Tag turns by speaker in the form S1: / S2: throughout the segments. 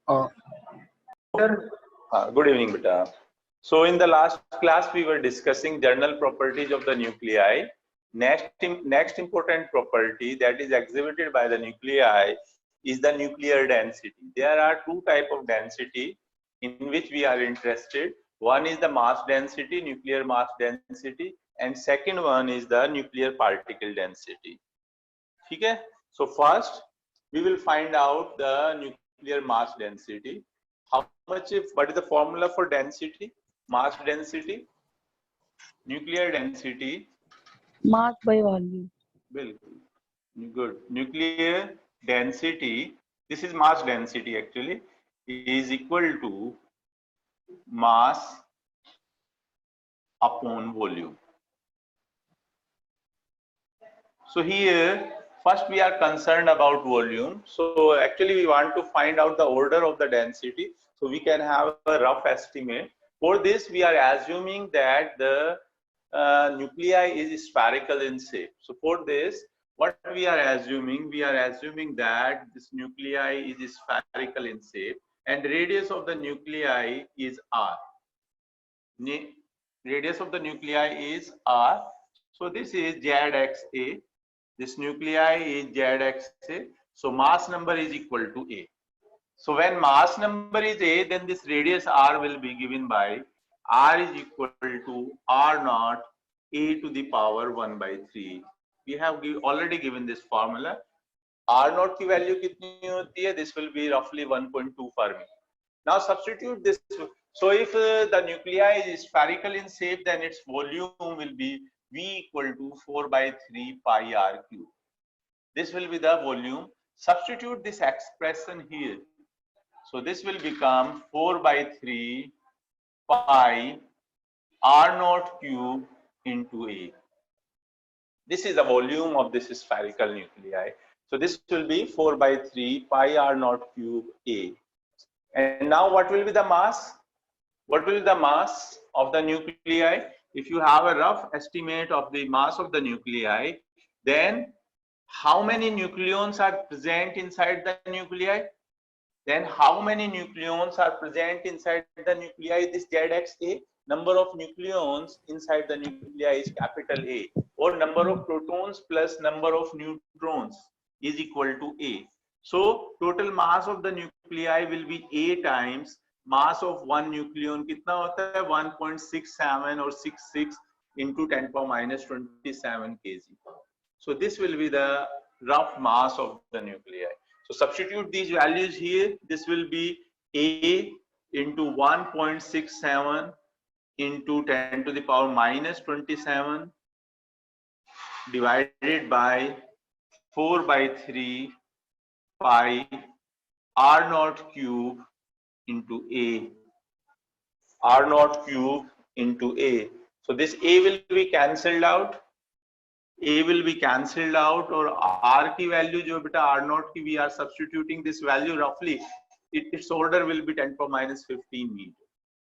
S1: Uh,
S2: Good evening, beta. So in the last class, we were discussing general properties of the nuclei. Next important property that is exhibited by the nuclei is the nuclear density. There are two types of density in which we are interested. One is the mass density, nuclear mass density, and second one is the nuclear particle density. Okay? So first, we will find out the nuclear mass density. What is the formula for density? Mass density, nuclear density.
S3: Mass by volume.
S2: Good. Nuclear density, this is mass density actually, is equal to mass upon volume. So here, first we are concerned about volume. So actually we want to find out the order of the density. So we can have a rough estimate. For this, we are assuming that the nuclei is spherical in shape. So for this, what we are assuming that this nuclei is spherical in shape and radius of the nuclei is r. Radius of the nuclei is r. So this is ZXA. This nuclei is ZXA. So mass number is equal to A. So when mass number is A, then this radius R will be given by R is equal to R naught A to the power 1 by 3. We have already given this formula. R naught की value कितनी होती है? This will be roughly 1.2 Fermi. Now substitute this. So if the nuclei is spherical in shape, then its volume will be V equal to 4 by 3 pi R cube. This will be the volume. Substitute this expression here. So this will become 4 by 3 pi R naught cube into A. This is the volume of this spherical nuclei. So this will be 4 by 3 pi R naught cube A. And now what will be the mass? What will be the mass of the nuclei? If you have a rough estimate of the mass of the nuclei, then how many nucleons are present inside the nuclei? Then how many nucleons are present inside the nuclei? This ZXA, number of nucleons inside the nuclei is capital A, or number of protons plus number of neutrons is equal to A. So total mass of the nuclei will be A times mass of one nucleon. कितना होता है? 1.67 or 66 into 10 power minus 27 kg. So this will be the rough mass of the nuclei. So substitute these values here. This will be A into 1.67 into 10 to the power minus 27 divided by 4 by 3 pi R naught cube into A. R naught cube into A. So this A will be cancelled out. A will be cancelled out, or R की value जो बेटा R naught की we are substituting this value roughly. Its order will be 10 power minus 15 meter.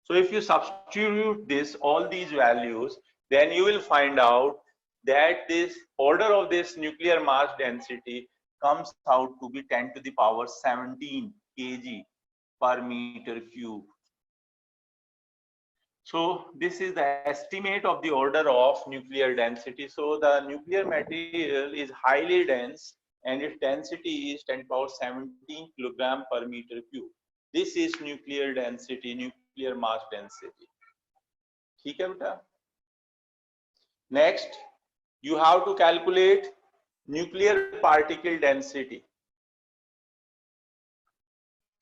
S2: So if you substitute this all these values, then you will find out that this order of this nuclear mass density comes out to be 10 to the power 17 kg per meter cube. So this is the estimate of the order of nuclear density. So the nuclear material is highly dense and its density is 10 power 17 kilogram per meter cube. This is nuclear density, nuclear mass density. ठीक है बेटा? Next, you have to calculate nuclear particle density.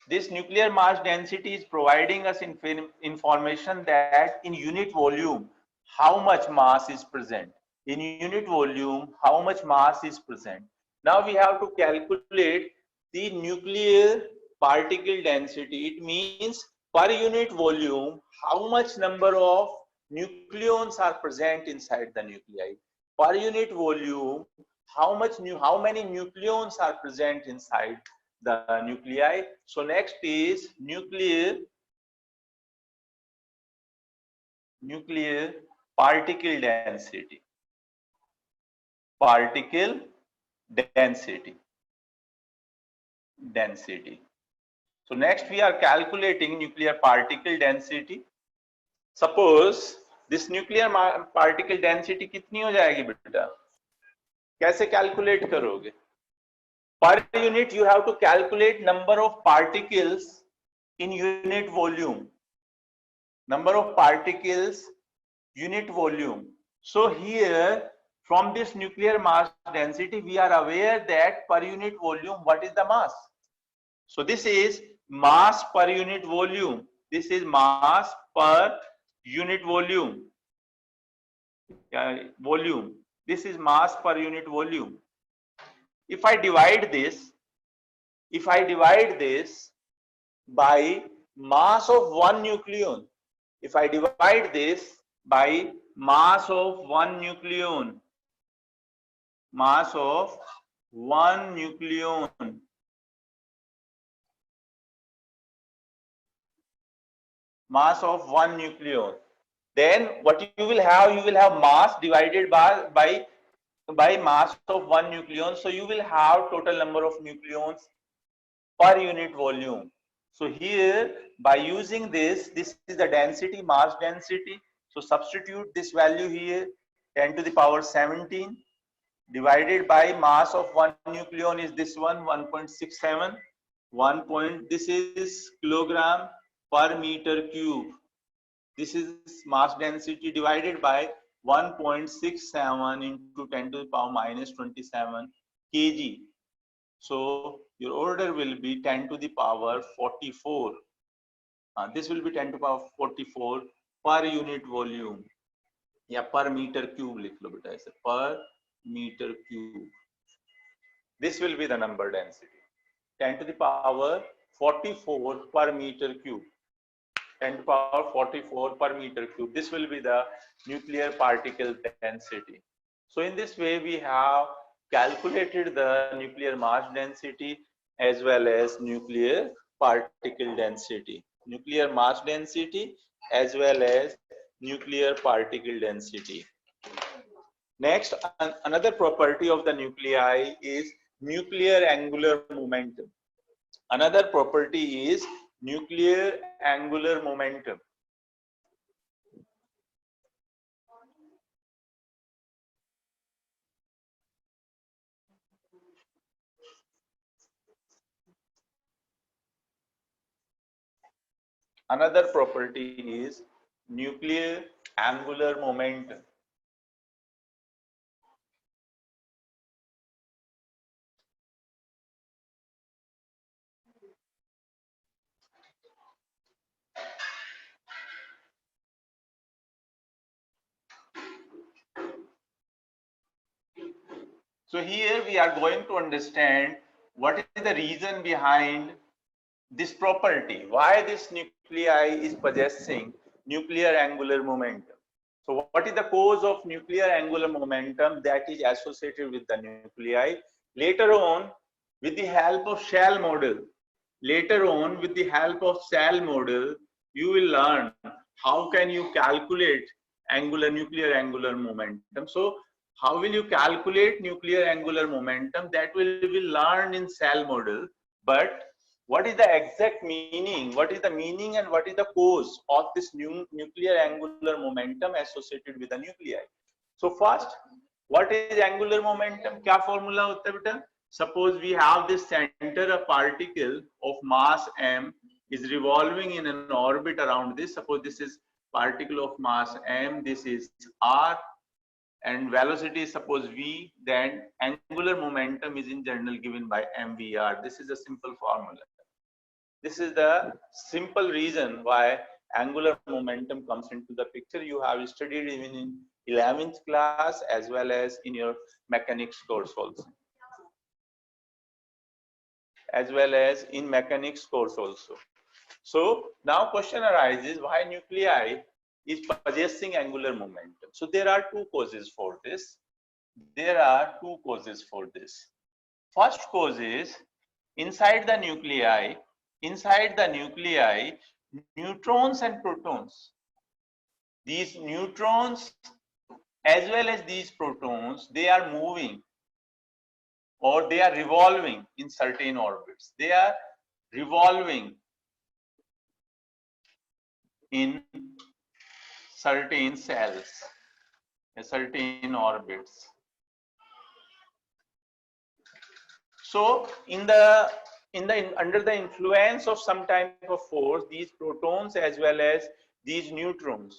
S2: This nuclear mass density is providing us information that in unit volume, how much mass is present. In unit volume, how much mass is present. Now we have to calculate the nuclear particle density. It means per unit volume, how much number of nucleons are present inside the nuclei. Per unit volume, how many nucleons are present inside the nuclei. So next is nuclear particle density. Particle density. So next we are calculating nuclear particle density. Suppose this nuclear particle density कितनी हो जाएगी बेटा? कैसे calculate करोगे? Per unit you have to calculate number of particles in unit volume. Number of particles unit volume. So here from this nuclear mass density we are aware that per unit volume what is the mass. So this is mass per unit volume. This is mass per unit volume. Volume. This is mass per unit volume. If I divide this by mass of one nucleon, if I divide this by mass of one nucleon, mass of one nucleon, mass of one nucleon, then what you will have mass divided by mass of one nucleon. So you will have total number of nucleons per unit volume. So here by using this is the density, mass density. So substitute this value here, 10 to the power 17 divided by mass of one nucleon is this one, 1.67. This is kilogram per meter cube. This is mass density divided by 1.67 into 10 to the power minus 27 kg. So your order will be 10 to the power 44. This will be 10 to the power 44 per unit volume. Yeah, per meter cube लिख लो बेटा ऐसे, per meter cube. This will be the number density. 10 to the power 44 per meter cube. 10 to the power 44 per meter cube. This will be the nuclear particle density. So in this way we have calculated the nuclear mass density as well as nuclear particle density. Nuclear mass density as well as nuclear particle density. Next, another property of the nuclei is nuclear angular momentum. Another property is nuclear angular momentum. Another property is nuclear angular momentum. So here we are going to understand what is the reason behind this property, why this nuclei is possessing nuclear angular momentum. So what is the cause of nuclear angular momentum that is associated with the nuclei? Later on, with the help of shell model, you will learn how can you calculate nuclear angular momentum. So how will you calculate nuclear angular momentum? That will be learned in cell model. But what is the exact meaning? What is the meaning and what is the cause of this nuclear angular momentum associated with the nuclei? So first, what is angular momentum? क्या formula होता है बेटा? Suppose we have this center, a particle of mass m is revolving in an orbit around this. Suppose this is particle of mass m, this is r, and velocity is suppose v, then angular momentum is in general given by mvr. This is a simple formula. This is the simple reason why angular momentum comes into the picture. You have studied even in 11th class as well as in your mechanics course also. So now question arises, why nuclei is possessing angular momentum? So there are two causes for this. First cause is inside the nuclei, neutrons and protons. These neutrons as well as these protons, they are moving or they are revolving in certain orbits. They are revolving in certain cells, certain orbits. So under the influence of some type of force, these protons as well as these neutrons,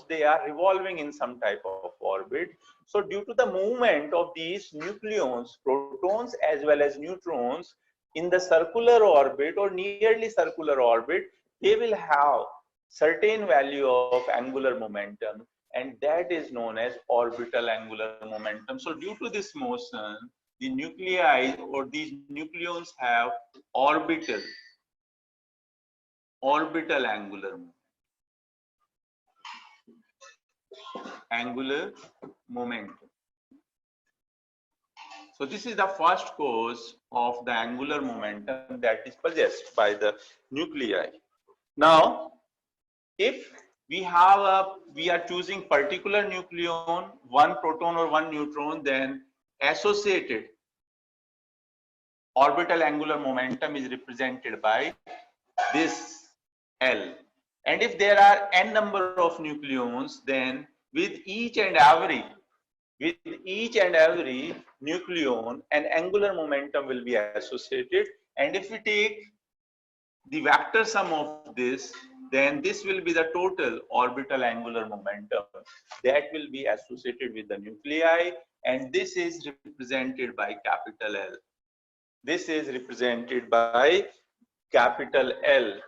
S2: they are revolving in some type of orbit. So due to the movement of these nucleons, protons as well as neutrons in the circular orbit or nearly circular orbit, they will have certain value of angular momentum, and that is known as orbital angular momentum. So due to this motion, the nuclei or these nucleons have orbital angular momentum. So this is the first cause of the angular momentum that is possessed by the nuclei. Now, if we are choosing particular nucleon, one proton or one neutron, then associated orbital angular momentum is represented by this L. And if there are n number of nucleons, then with each and every nucleon, an angular momentum will be associated. And if we take the vector sum of this, then this will be the total orbital angular momentum that will be associated with the nuclei, and this is represented by capital L. This is represented by capital L.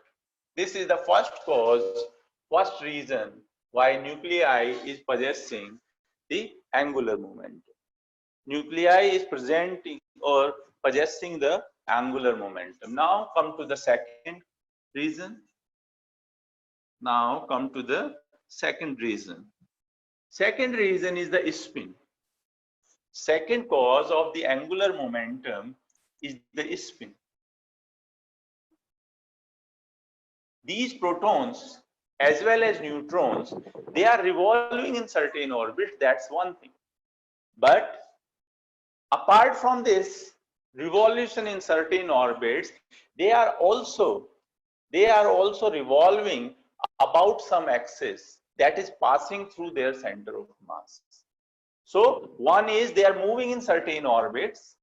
S2: This is the first reason why nuclei is possessing the angular momentum. Nuclei is presenting or possessing the angular momentum. Now come to the second reason. Second reason is the spin. Second cause of the angular momentum is the spin. These protons as well as neutrons, they are revolving in certain orbits, that's one thing. But apart from this revolution in certain orbits, they are also revolving about some axis that is passing through their center of mass. So one is they are moving in certain orbits,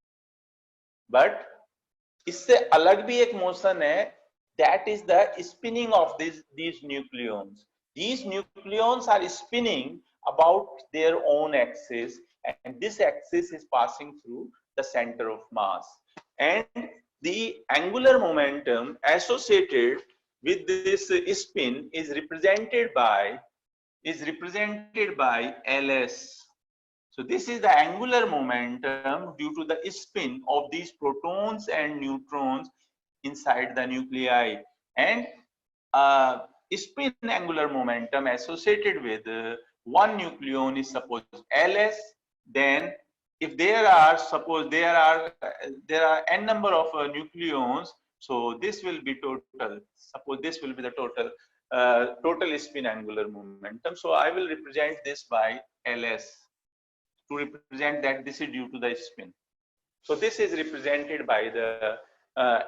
S2: but इससे अलग भी एक motion है, that is the spinning of these nucleons. These nucleons are spinning about their own axis, and this axis is passing through the center of mass. And the angular momentum associated with this spin is represented by Ls. So this is the angular momentum due to the spin of these protons and neutrons inside the nuclei. And spin angular momentum associated with one nucleon is suppose Ls. Then if there are n number of nucleons, so this will be total. Suppose this will be the total spin angular momentum. So I will represent this by Ls to represent that this is due to the spin. So this is represented by the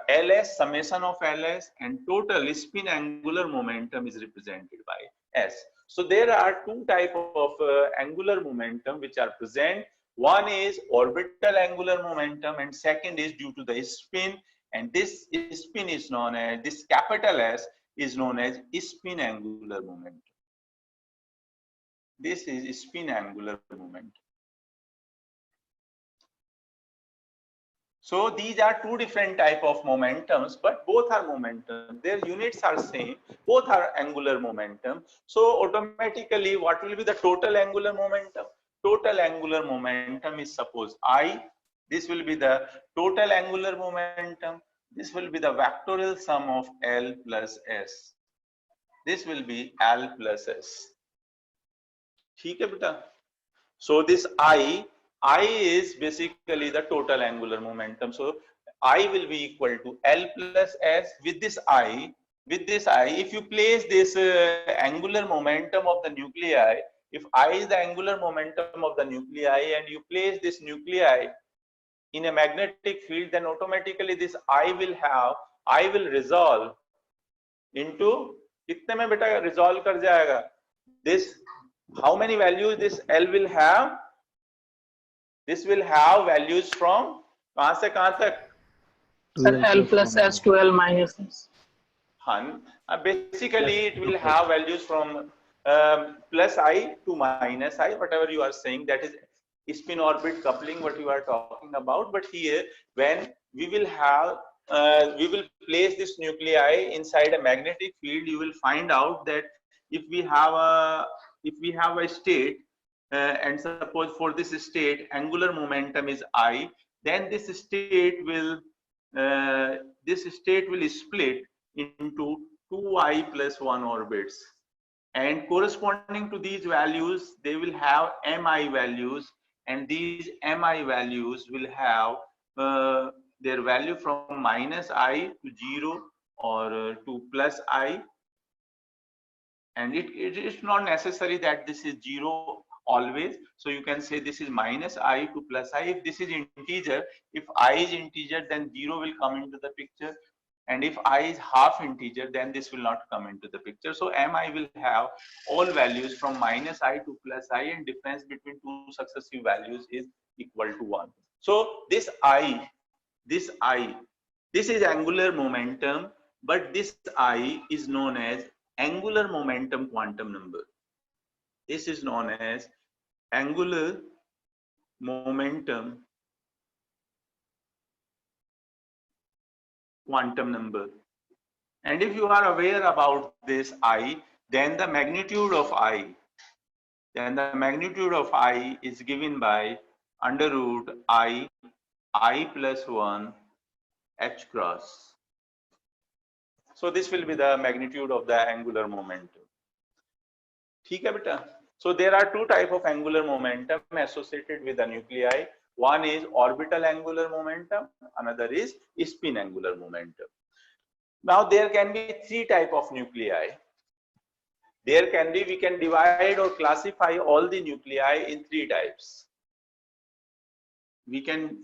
S2: Ls, summation of Ls, and total spin angular momentum is represented by S. So there are two types of angular momentum which are present. One is orbital angular momentum, and second is due to the spin. And this spin is known as, this capital S is known as spin angular momentum. This is spin angular momentum. So these are two different type of momentums, but both are momentum. Their units are same. Both are angular momentum. So automatically, what will be the total angular momentum? Total angular momentum is suppose I. This will be the total angular momentum. This will be the vectorial sum of L plus S. This will be L plus S. ठीक है बेटा? So this I is basically the total angular momentum. So I will be equal to L plus S. With this I, if you place this angular momentum of the nuclei, if I is the angular momentum of the nuclei and you place this nuclei in a magnetic field, then automatically this I will resolve into कितने में बेटा resolve कर जाएगा? This how many values this L will have? This will have values from कहां से कहां तक?
S1: Sir, L plus S to L minus S.
S2: Basically it will have values from plus I to minus I, whatever you are saying, that is spin orbit coupling, what you are talking about. But here when we will have we will place this nuclei inside a magnetic field, you will find out that if we have a state and suppose for this state angular momentum is I, then this state will split into 2I plus 1 orbits, and corresponding to these values they will have mi values, and these mi values will have their value from minus I to 0 or to plus I, and it is not necessary that this is 0 always. So you can say this is minus I to plus I. If this is integer, if I is integer, then 0 will come into the picture, and if I is half integer, then this will not come into the picture. So mi will have all values from minus I to plus I, and difference between two successive values is equal to 1. So this is angular momentum, but this I is known as angular momentum quantum number. This is known as angular momentum quantum number. And if you are aware about this I, then the magnitude of I is given by under root I plus 1 h cross. So this will be the magnitude of the angular momentum. ठीक है बेटा? So there are two types of angular momentum associated with the nuclei. One is orbital angular momentum, another is spin angular momentum. Now there can be three types of nuclei. We can divide or classify all the nuclei in three types. We can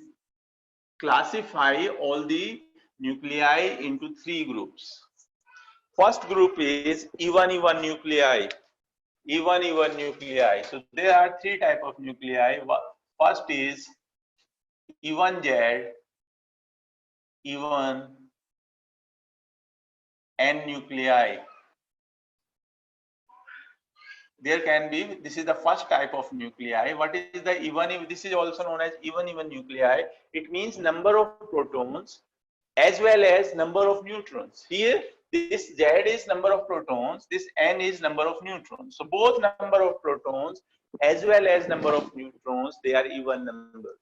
S2: classify all the nuclei into three groups. First group is even nuclei. Even nuclei. So there are three types of nuclei. First is even Z, even N nuclei. There can be, this is the first type of nuclei. What is the even? This is also known as even nuclei. It means number of protons as well as number of neutrons. Here this Z is number of protons, this N is number of neutrons. So both number of protons as well as number of neutrons, they are even number.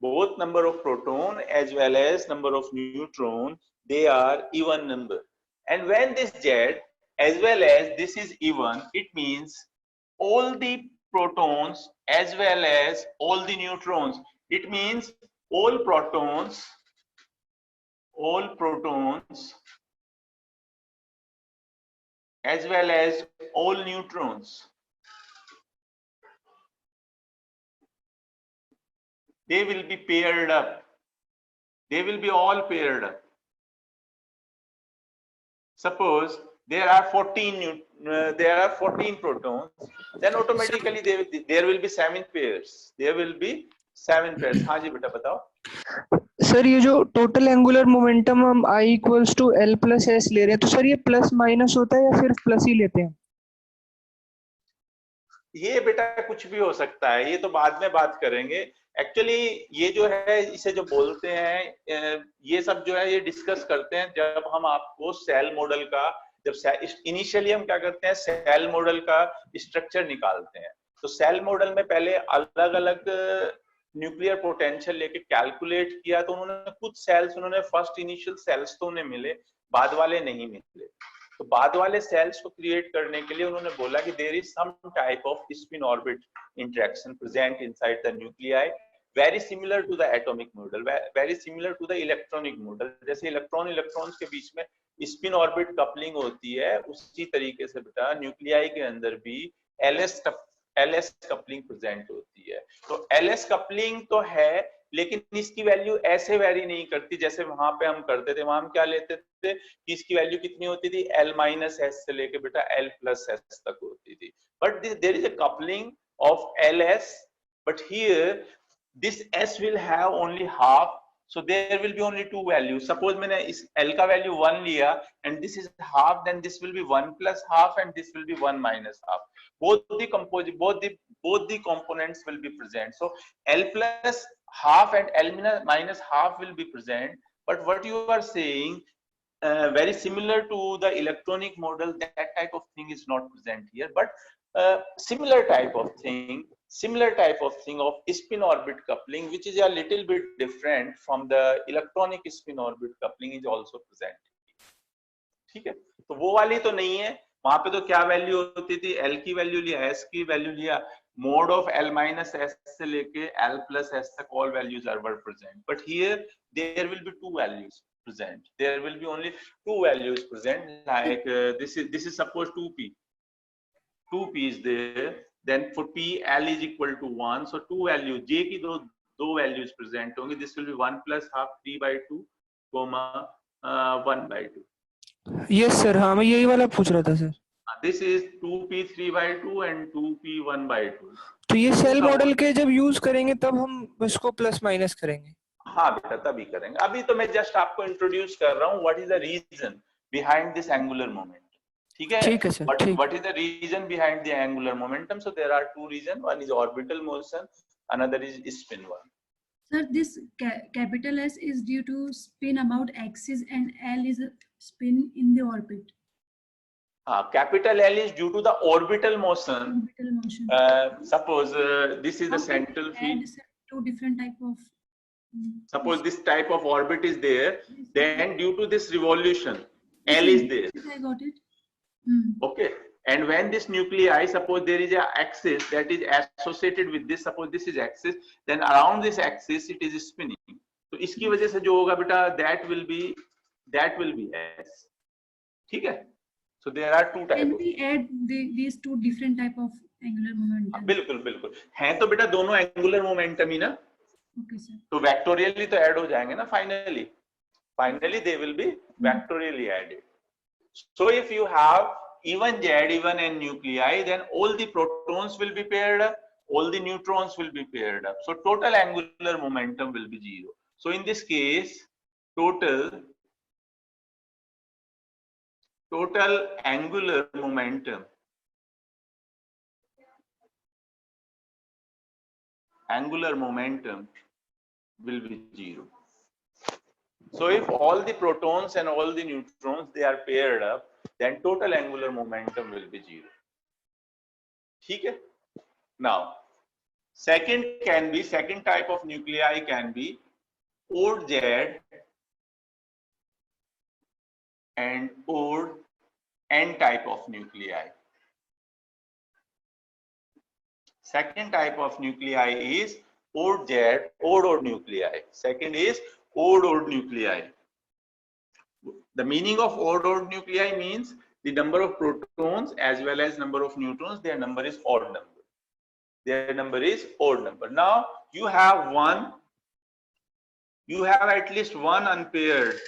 S2: Both number of proton as well as number of neutron, they are even number. And when this Z as well as this is even, it means all the protons as well as all the neutrons. It means all protons as well as all neutrons, they will be paired up. They will be all paired up. Suppose there are 14 protons, then automatically there will be 7 pairs. There will be 7 pairs. हाँ जी बेटा बताओ.
S4: Sir ये जो total angular momentum हम I equals to L plus S ले रहे हैं, तो सर ये प्लस माइनस होता है या सिर्फ प्लस ही लेते हैं?
S2: ये बेटा कुछ भी हो सकता है, ये तो बाद में बात करेंगे. एक्चुअली ये जो है इसे जो बोलते हैं, ये सब जो है ये डिस्कस करते हैं जब हम आपको सेल मॉडल का, जब इनिशियली हम क्या करते हैं, सेल मॉडल का स्ट्रक्चर निकालते हैं. तो सेल मॉडल में पहले अलग अलग न्यूक्लियर पोटेंशियल लेके कैलकुलेट किया, तो उन्होंने कुछ सेल्स, उन्होंने फर्स्ट इनिशियल सेल्स तो उन्हें मिले, बाद वाले नहीं मिले. तो बाद वाले सेल्स को क्रिएट करने के लिए उन्होंने बोला कि there is some type of spin orbit interaction present inside the nuclei, very similar to the atomic model, very similar to the electronic model. जैसे इलेक्ट्रॉन्स के बीच में स्पिन ऑर्बिट कपलिंग होती है, उसी तरीके से बेटा न्यूक्लियाई के अंदर भी एलएस कपलिंग प्रेजेंट होती है. तो एलएस कपलिंग तो है, लेकिन इसकी वैल्यू ऐसे वेरी नहीं करती जैसे वहां पे हम करते थे। वहां हम क्या लेते थे कि इसकी वैल्यू कितनी होती थी, L माइनस एस से लेके बेटा L प्लस एस तक होती थी, but there is a coupling of LS, but here this S will have only half, so there will be only two values. Suppose मैंने इस L का वैल्यू 1 लिया and this is half, then this will be 1 plus half and this will be 1 minus half. Both the components will be present. So L plus half and L minus half will be present. But what you are saying, very similar to the electronic model, that type of thing is not present here, but similar type of thing of spin orbit coupling, which is a little bit different from the electronic spin orbit coupling, is also present. ठीक है, तो वो वाली तो नहीं है। वहां पे तो क्या वैल्यू होती थी, L की वैल्यू लिया, S की वैल्यू लिया, mode of L minus S से लेके L प्लस एस तक all values are were present, but here there will be two values present. There will be only two values present, like this is suppose 2p is there, then for p L is equal to 1, so two values J की दो values present होंगे. This will be 1 plus half 3 by 2 comma 1 by 2.
S4: Yes sir, हाँ मैं यही वाला पूछ रहा था sir.
S2: This is 2p 3 by 2 and 2p 1 by 2.
S4: तो ये सेल मॉडल के जब यूज करेंगे तब हम इसको प्लस माइनस करेंगे?
S2: हाँ बेटा तभी करेंगे, अभी तो मैं जस्ट आपको इंट्रोड्यूस कर रहा हूँ what is the reason behind this angular moment. ठीक है
S4: sir,
S2: what is the reason behind the angular momentum? So there are two reason, one is orbital motion, another is spin one.
S5: Sir, this capital S is due to spin about axis and L is a spin in the orbit.
S2: Capital L is due to the orbital motion.
S5: Orbital motion.
S2: Suppose this is the
S5: How
S2: central
S5: can we
S2: field.
S5: add two different type of.
S2: Suppose this type of orbit is there, then due to this revolution, L is there.
S5: I got it.
S2: Okay, and when this nuclei, suppose there is a axis that is associated with this, suppose this is axis, then around this axis it is spinning. तो इसकी वजह से जो होगा बेटा, that will be S. ठीक है? So there are two types.
S5: Can we add these two different type of angular momentum?
S2: बिल्कुल हैं तो बेटा दोनों एंगुलर मोमेंटम ही ना।
S5: Okay, sir.
S2: तो वेक्टोरियली तो ऐड हो जाएंगे ना finally they will be vectorially added. So if you have even Z, even n nuclei, then all the protons will be paired up, all the neutrons will be paired up. So total angular momentum will be 0. So in this case, total angular momentum will be 0. So if all the protons and all the neutrons they are paired up, then total angular momentum will be 0. ठीक है? Now, second type of nuclei can be odd Z and odd N type of nuclei. Second type of nuclei is odd Z, odd nuclei. Second is odd nuclei. The meaning of odd nuclei means the number of protons as well as number of neutrons, their number is odd number. Now you have at least one unpaired.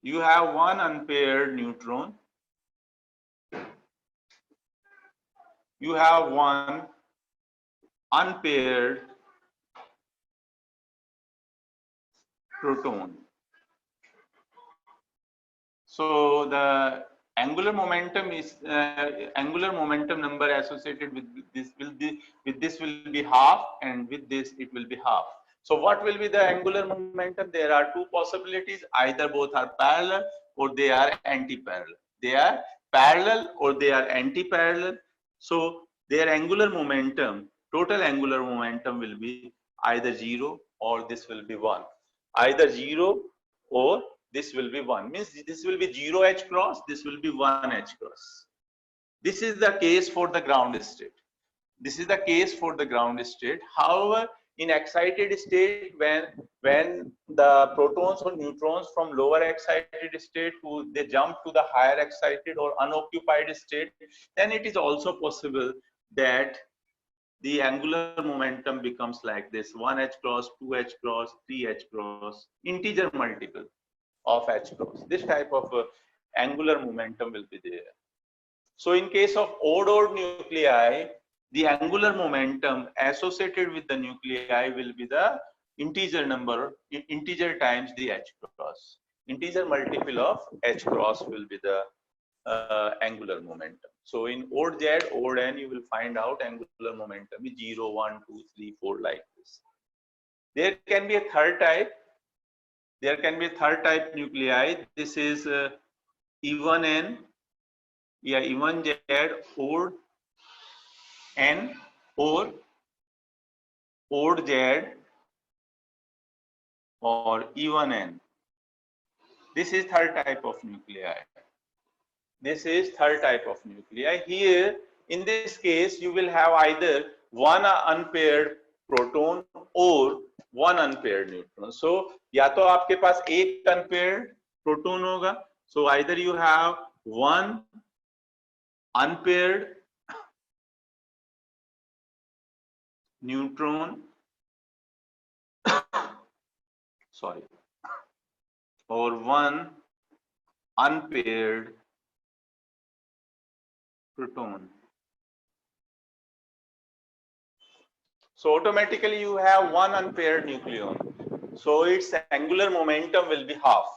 S2: You have one unpaired neutron. You have one unpaired proton. So the angular momentum is angular momentum number associated with this will be half, and with this it will be half. So what will be the angular momentum? There are two possibilities: either both are parallel or they are anti-parallel. They are parallel or they are anti-parallel. So their angular momentum, total angular momentum will be either 0 or this will be 1. Either 0 or this will be 1. Means this will be 0 H cross, this will be 1 H cross. This is the case for the ground state. However, in excited state, when the protons or neutrons from lower excited state they jump to the higher excited or unoccupied state, then it is also possible that the angular momentum becomes like this: 1h cross, 2h cross, 3h cross, integer multiple of h cross. This type of angular momentum will be there. So in case of odd nuclei, the angular momentum associated with the nuclei will be the integer number, integer times the h cross. Integer multiple of h cross will be the angular momentum. So in odd z, odd n, you will find out angular momentum is 0, 1, 2, 3, 4 like this. There can be a third type. There can be a third type nuclei. This is E1n, yeah, E1z, odd n, or odd z, or E1n. This is third type of nuclei. This is third type of nuclei. Here, in this case, you will have either one unpaired proton or one unpaired neutron. So, या तो आपके पास एक unpaired proton होगा. So either you have one unpaired neutron, sorry, or one unpaired proton. So automatically you have one unpaired nucleon. So its angular momentum will be half.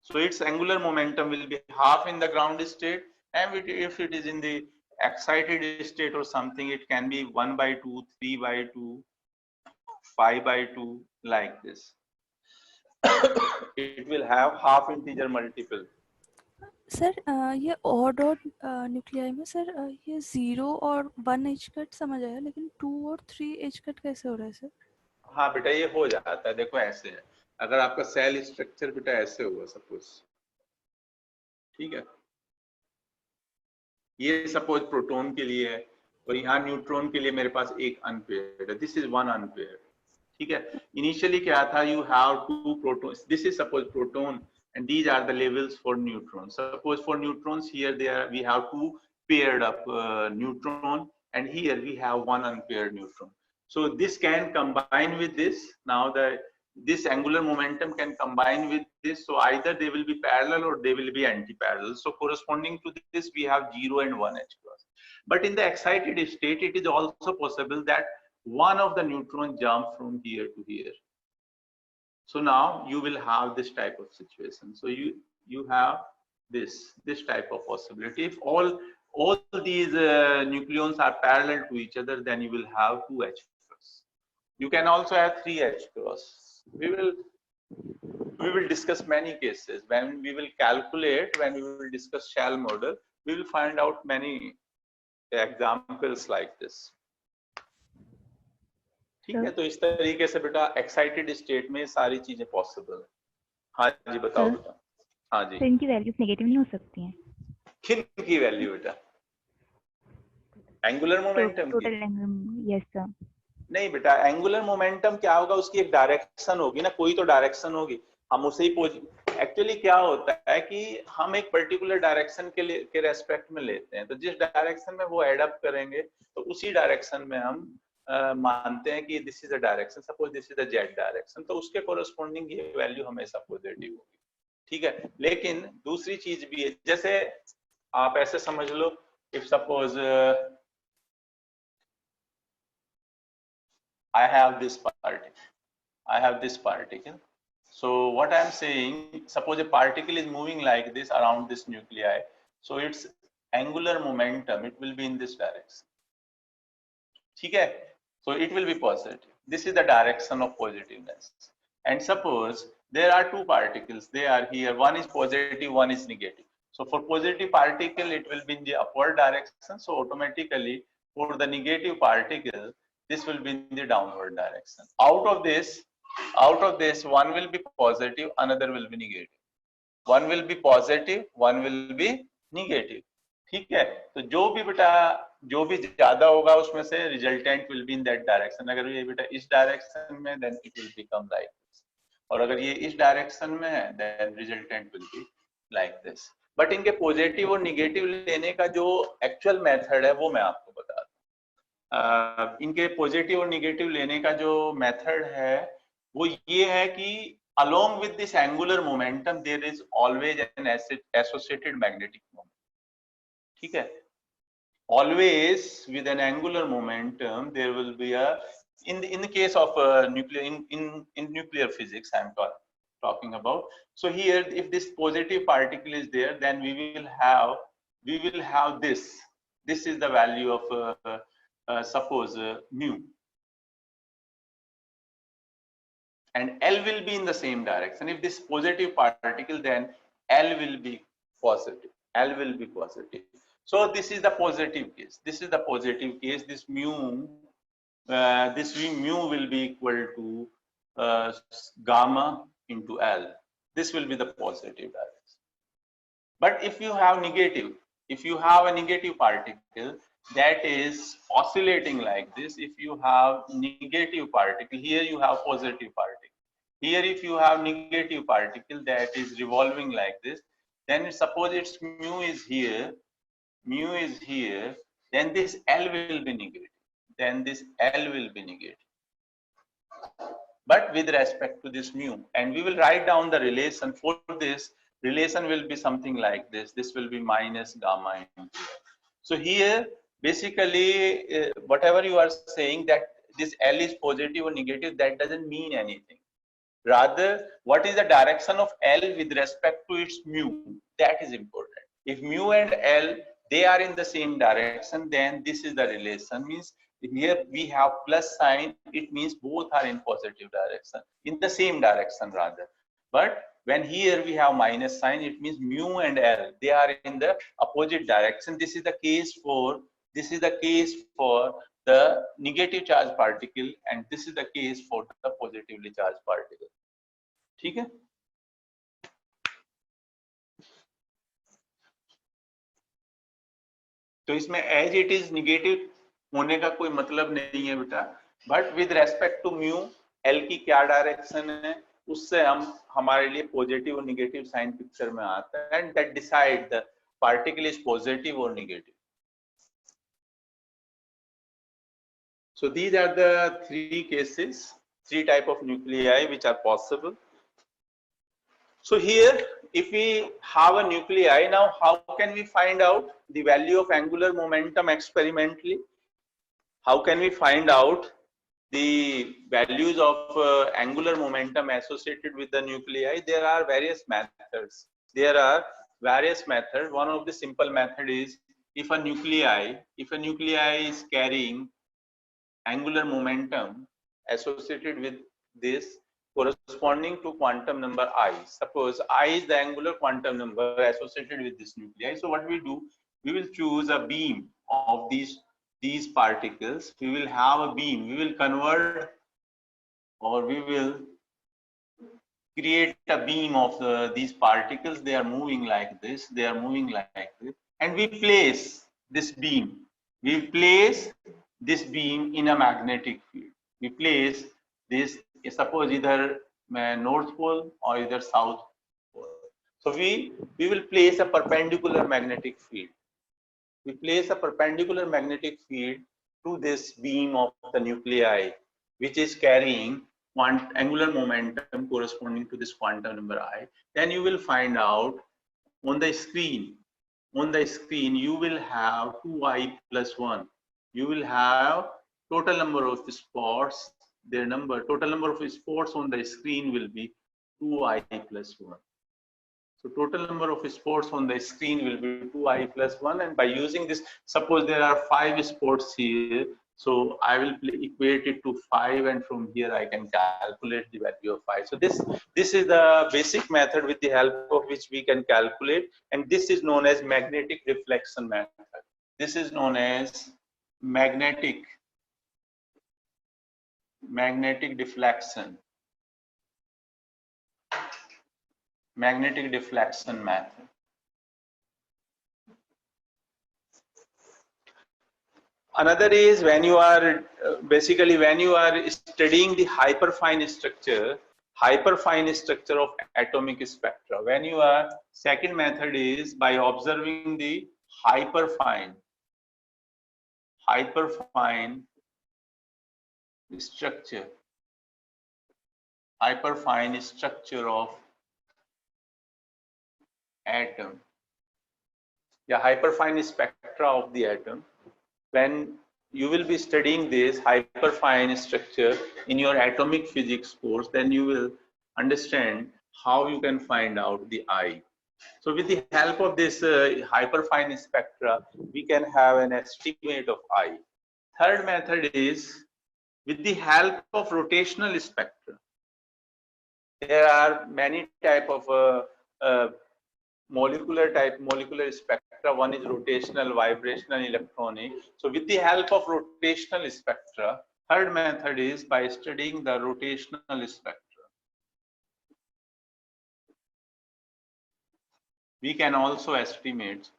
S2: So its angular momentum will be half in the ground state, and if it is in the excited state or something, it can be 1 by 2, 3 by 2, 5 by 2, like this. It will have half integer multiple.
S3: Sir ये odd nuclei में sir ये 0 और 1 H cut समझ आया, लेकिन 2 और 3 H cut कैसे हो रहा है सर?
S2: हाँ बेटा, ये हो जाता है. देखो ऐसे है, अगर आपका सेल स्ट्रक्चर बेटा ऐसे हुआ सपोज, ठीक है, ये सपोज प्रोटॉन के लिए है और यहाँ न्यूट्रॉन के लिए मेरे पास एक अनपेयर्ड है. This is one unpaired. ठीक है, इनिशियली क्या था, you have two protons. This is suppose proton and these are the levels for neutrons. Suppose for neutrons here there we have two paired up neutron, and here we have one unpaired neutron. So this can combine with this. Now this angular momentum can combine with this. So either they will be parallel or they will be anti-parallel. So corresponding to this we have 0 and 1 h cross. But in the excited state it is also possible that one of the neutrons jump from here to here. So now you will have this type of situation. So you have this type of possibility. If all these nucleons are parallel to each other, then you will have 2 h cross. You can also have 3 h cross. We will discuss many cases when we will calculate. When we will discuss shell model, we will find out many examples like this. ठीक है, तो इस तरीके से बेटा excited state में सारी चीजें पॉसिबल है. हाँ जी बताओ बेटा. हाँ जी,
S6: इनकी वैल्यूज नेगेटिव नहीं हो सकती हैं?
S2: किन की वैल्यू बेटा? Angular momentum
S6: total yes sir.
S2: नहीं बेटा, एंगुलर मोमेंटम क्या होगा, उसकी एक डायरेक्शन होगी ना, कोई तो डायरेक्शन होगी. हम उसे ही एक्चुअली क्या होता है कि हम एक पर्टिकुलर डायरेक्शन के रेस्पेक्ट में लेते हैं, तो जिस डायरेक्शन में वो एड अप करेंगे तो उसी डायरेक्शन में हम मानते हैं कि this is a direction. Suppose this is the Z direction, तो उसके कोरस्पॉन्डिंग ये वैल्यू हमेशा पॉजिटिव होगी. ठीक है, लेकिन दूसरी चीज भी है, जैसे आप ऐसे समझ लो, if suppose I have this particle. So what I am saying, suppose a particle is moving like this around this nuclei, so its angular momentum, it will be in this direction. ठीक है, so it will be positive. This is the direction of positiveness. And suppose there are two particles, they are here, one is positive, one is negative. So for positive particle it will be in the upward direction, so automatically for the negative particle this will be in the downward direction. Out of this one will be positive, another will be negative. One will be positive, one will be negative. ठीक है, तो जो भी ज्यादा होगा उसमें से resultant will be in that direction. अगर ये बेटा इस डायरेक्शन में, then it will become like this, और अगर ये इस डायरेक्शन में है, then resultant will be like this. But इनके पॉजिटिव और निगेटिव लेने का जो एक्चुअल मेथड है वो मैं आपको बता दूं. इनके पॉजिटिव और निगेटिव लेने का जो मेथड है वो ये है कि along with this angular momentum there is always an associated magnetic moment. ठीक है, always with an angular momentum there will be a in the case of nuclear in nuclear physics I'm talking about. So here if this positive particle is there, then we will have this is the value of suppose mu, and L will be in the same direction. If this positive particle, then L will be positive. L will be positive. So this is the positive case. This is the positive case. This mu will be equal to gamma into L. This will be the positive direction. But if you have a negative particle that is oscillating like this, if you have negative particle, here you have positive particle. Here if you have negative particle that is revolving like this, then suppose its mu is here, then this L will be negative. Then this L will be negative. But with respect to this mu, and we will write down the relation for this. Relation will be something like this. This will be minus gamma into L. So here, basically, whatever you are saying that this L is positive or negative, that doesn't mean anything. Rather, what is the direction of L with respect to its mu? That is important. If mu and L, they are in the same direction, then this is the relation. Means here we have plus sign, it means both are in positive direction, in the same direction rather. But when here we have minus sign, it means mu and L, they are in the opposite direction. This is the case for the negative charge particle, and this is the case for the positively charged particle. ठीक है? तो इसमें as it is negative होने का कोई मतलब नहीं है बेटा, but with respect to mu L की क्या डायरेक्शन है उससे हमारे लिए पॉजिटिव और नेगेटिव साइन पिक्चर में आता है, and that decide the particle is positive और negative. So these are the three type of nuclei which are possible. So here, if we have a nuclei, now how can we find out the value of angular momentum experimentally? How can we find out the values of angular momentum associated with the nuclei? There are various methods. One of the simple method is if a nuclei is carrying angular momentum associated with this corresponding to quantum number I. Suppose I is the angular quantum number associated with this nuclei. So what we do, we will choose a beam of these particles. We will have a beam. We will convert, or we will create a beam of these particles. They are moving like this. And we place this beam. This beam in a magnetic field. We place this, suppose either north pole or either south pole. So we will place a perpendicular magnetic field. We place a perpendicular magnetic field to this beam of the nuclei, which is carrying angular momentum corresponding to this quantum number I. Then you will find out on the screen you will have 2I plus 1. You will have total number of spots. Total number of spots on the screen will be 2I plus 1. So total number of spots on the screen will be 2I plus 1. And by using this, suppose there are 5 spots here. So I will equate it to 5, and from here I can calculate the value of 5. So this is the basic method with the help of which we can calculate, and this is known as magnetic deflection method. This is known as magnetic deflection method. Another is when you are studying the hyperfine structure of atomic spectra. Second method is by observing the hyperfine structure, hyperfine structure of atom. Yeah, hyperfine spectra of the atom. When you will be studying this hyperfine structure in your atomic physics course, then you will understand how you can find out the I. So with the help of this hyperfine spectra, we can have an estimate of I. Third method is with the help of rotational spectra. There are many type of molecular spectra. One is rotational, vibrational, electronic. So with the help of rotational spectra, third method is by studying the rotational spectra. We can also estimate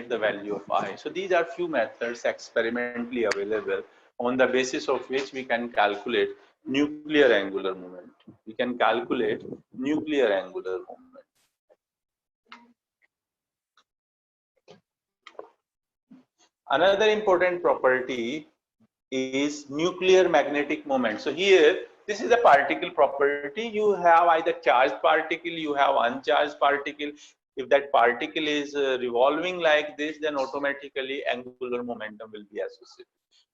S2: the value of I. So these are few methods experimentally available on the basis of which we can calculate nuclear angular moment. We can calculate nuclear angular moment. Another important property is nuclear magnetic moment. So here, this is a particle property. You have either charged particle, you have uncharged particle. If that particle is revolving like this, then automatically angular momentum will be associated.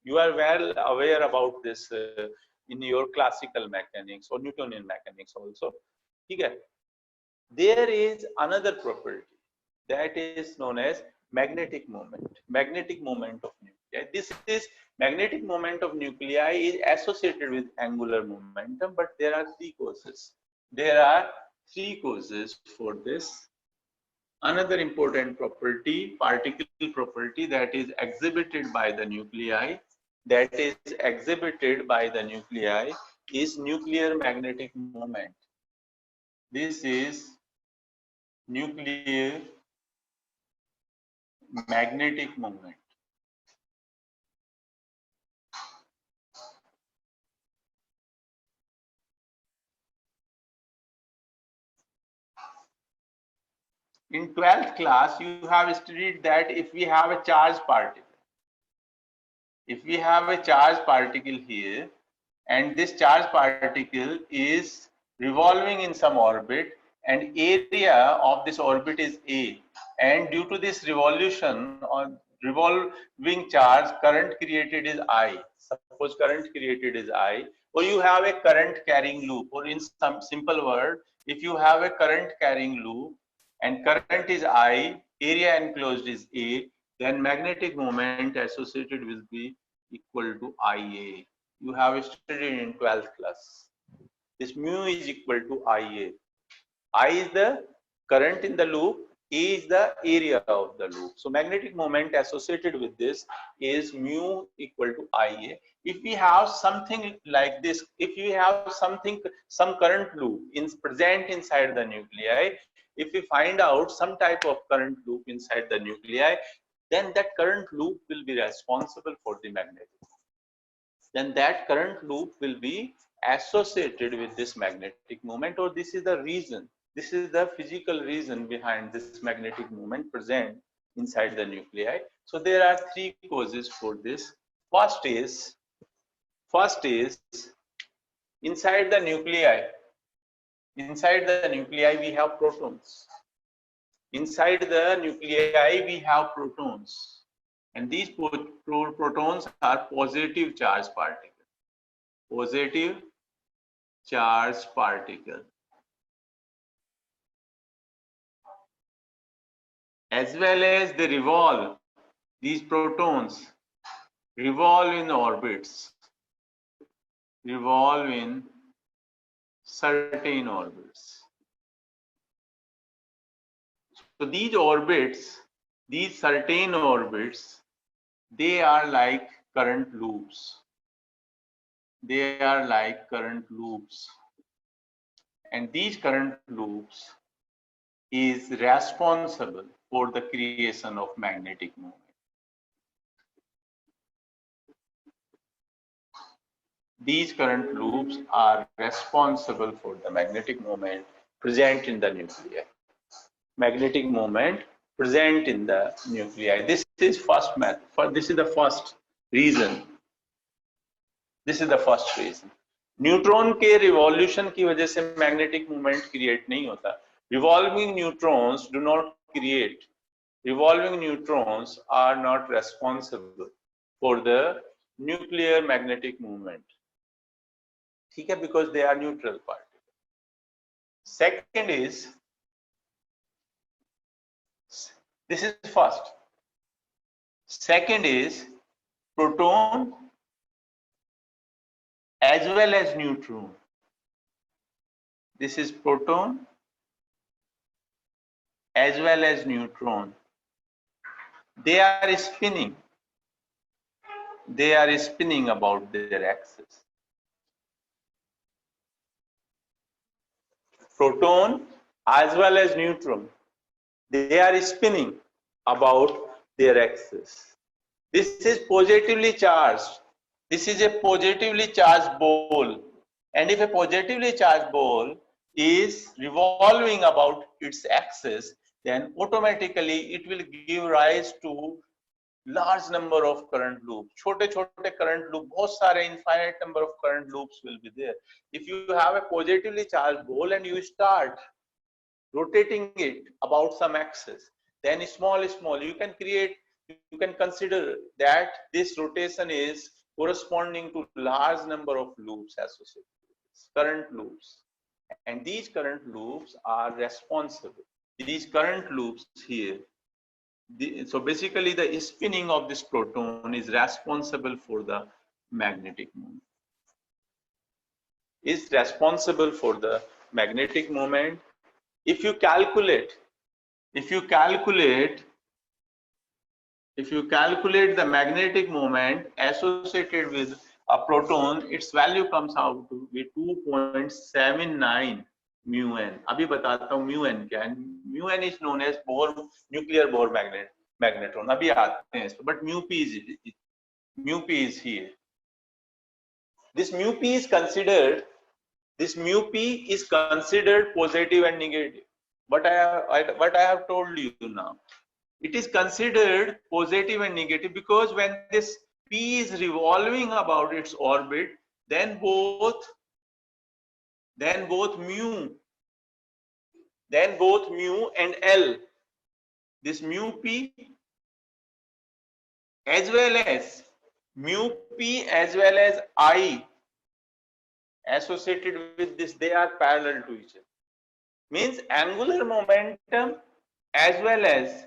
S2: You are well aware about this in your classical mechanics or Newtonian mechanics also. Okay. There is another property that is known as magnetic moment. Magnetic moment of nuclei. This is magnetic moment of nuclei is associated with angular momentum, but there are three causes. There are three causes for this. Another important property, particle property that is exhibited by the nuclei, is nuclear magnetic moment. This is nuclear magnetic moment. In 12th class, you have studied that if we have a charged particle, here, and this charged particle is revolving in some orbit, and area of this orbit is A, and due to this revolution or revolving charge, current created is I. Suppose current created is I, or you have a current carrying loop, or in some simple word, if you have a current carrying loop and current is I, area enclosed is A, then magnetic moment associated will be equal to IA. You have studied in 12th class. This mu is equal to IA. I is the current in the loop, A is the area of the loop. So magnetic moment associated with this is mu equal to IA. If we have something like this, if we have some current loop present inside the nuclei, if we find out some type of current loop inside the nuclei, then that current loop will be responsible for the magnetic. Then that current loop will be associated with this magnetic moment, or this is the reason. This is the physical reason behind this magnetic moment present inside the nuclei. So there are three causes for this. First is inside the nuclei. Inside the nuclei we have protons. Inside the nuclei we have protons, and these protons are positive charged particles. Positive charged particle. As well as they revolve, these protons revolve in orbits, revolve in certain orbits. So these orbits, these certain orbits, they are like current loops. They are like current loops. And these current loops is responsible for the creation of magnetic moment. These current loops are responsible for the magnetic moment present in the nuclei. Magnetic moment present in the nuclei. This is first method. This is the first reason This is the first reason. Neutron के revolution की वजह से magnetic movement create नहीं होता. Revolving neutrons do not create. Revolving neutrons are not responsible for the nuclear magnetic movement. ठीक है, because they are neutral particles. Second is, this is first. Second is proton as well as neutron. This is proton as well as neutron. They are spinning. They are spinning about their axis. Proton as well as neutron, they are spinning about their axis. This is positively charged. This is a positively charged ball. And if a positively charged ball is revolving about its axis, then automatically it will give rise to large number of current loops. छोटे-छोटे current loop, बहुत सारे infinite number of current loops will be there. If you have a positively charged ball and you start rotating it about some axis, then small, you can consider that this rotation is corresponding to large number of loops associated with this, current loops. And these current loops are responsible. These current loops here, so basically the spinning of this proton is responsible for the magnetic moment. Is responsible for the magnetic moment. If you calculate the magnetic moment associated with a proton, its value comes out to be 2.79 mu n. अभी बताता हूँ mu n क्या है. Mu n is known as nuclear Bohr magnetron. अभी आते हैं इस पर. But mu p is here. This mu p is considered positive and negative. But what I have told you now, it is considered positive and negative because when this p is revolving about its orbit, then both mu and L, this mu p as well as I associated with this, they are parallel to each other. Means angular momentum as well as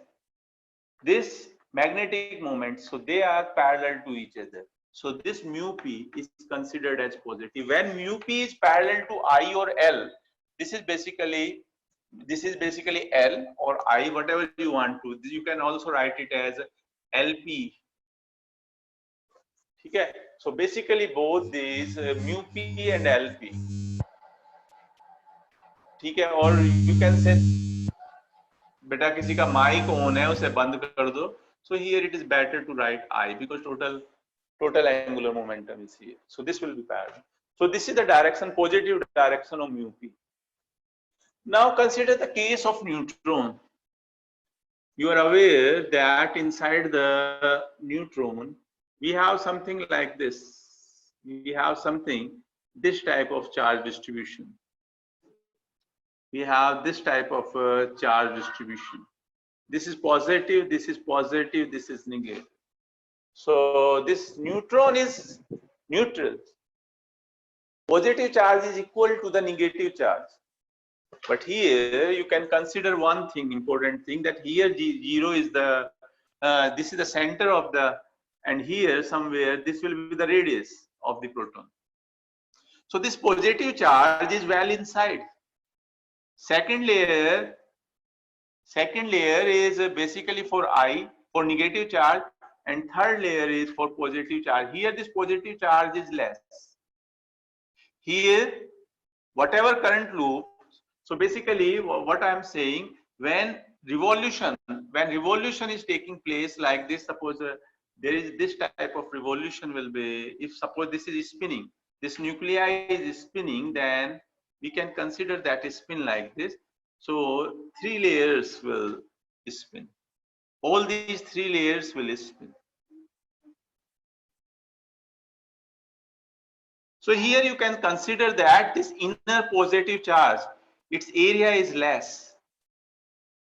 S2: this magnetic moment, so they are parallel to each other. So this mu p is considered as positive. When mu p is parallel to I or L, this is basically L or I, whatever you want to. You can also write it as LP. Okay, so basically both these mu p and LP. ठीक है, और you can say बेटा किसी का mic on है उसे बंद कर दो. So here it is better to write I because total angular momentum is here. So this will be parallel. So this is the direction, positive direction of mu p. Now consider the case of neutron. You are aware that inside the neutron we have something like this. We have this type of charge distribution. We have this type of charge distribution. This is positive, this is positive, this is negative. So this neutron is neutral. Positive charge is equal to the negative charge. But here you can consider one thing, important thing, that here 0 is the, this is the center of the, and here somewhere this will be the radius of the proton. So this positive charge is well inside. Second layer is basically for I, for negative charge, and third layer is for positive charge. Here this positive charge is less. Here, whatever current loop, so basically what I am saying, when revolution is taking place like this, suppose there is this type of revolution will be, if suppose this is spinning, this nuclei is spinning, then we can consider that a spin like this. So 3 layers will spin. All these 3 layers will spin. So here you can consider that this inner positive charge, its area is less.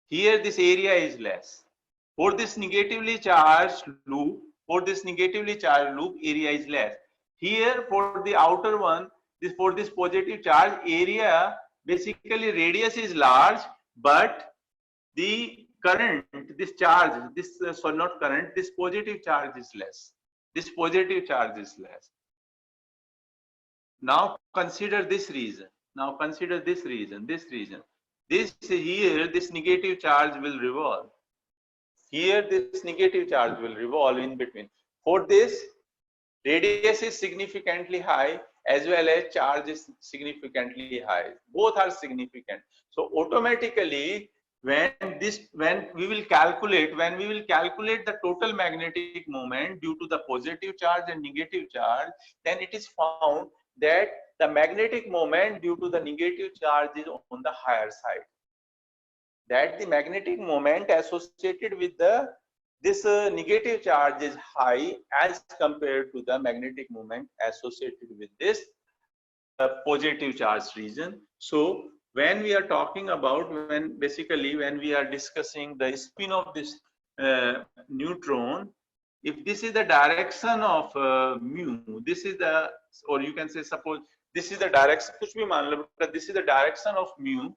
S2: Here this area is less. For this negatively charged loop, area is less. Here for the outer one, for this positive charge area, basically radius is large, but the current, this charge, this not current, this positive charge is less. This positive charge is less. Now consider this region. This here, this negative charge will revolve. Here, this negative charge will revolve in between. For this, radius is significantly high as well as charge is significantly high. Both are significant. So automatically, when we will calculate the total magnetic moment due to the positive charge and negative charge, then it is found that the magnetic moment due to the negative charge is on the higher side. That the magnetic moment associated with this negative charge is high as compared to the magnetic moment associated with this positive charge region. So when we are talking about, when we are discussing the spin of this neutron, if this is the direction of mu, this is the, or you can say, suppose this is the direction, this is the direction of mu,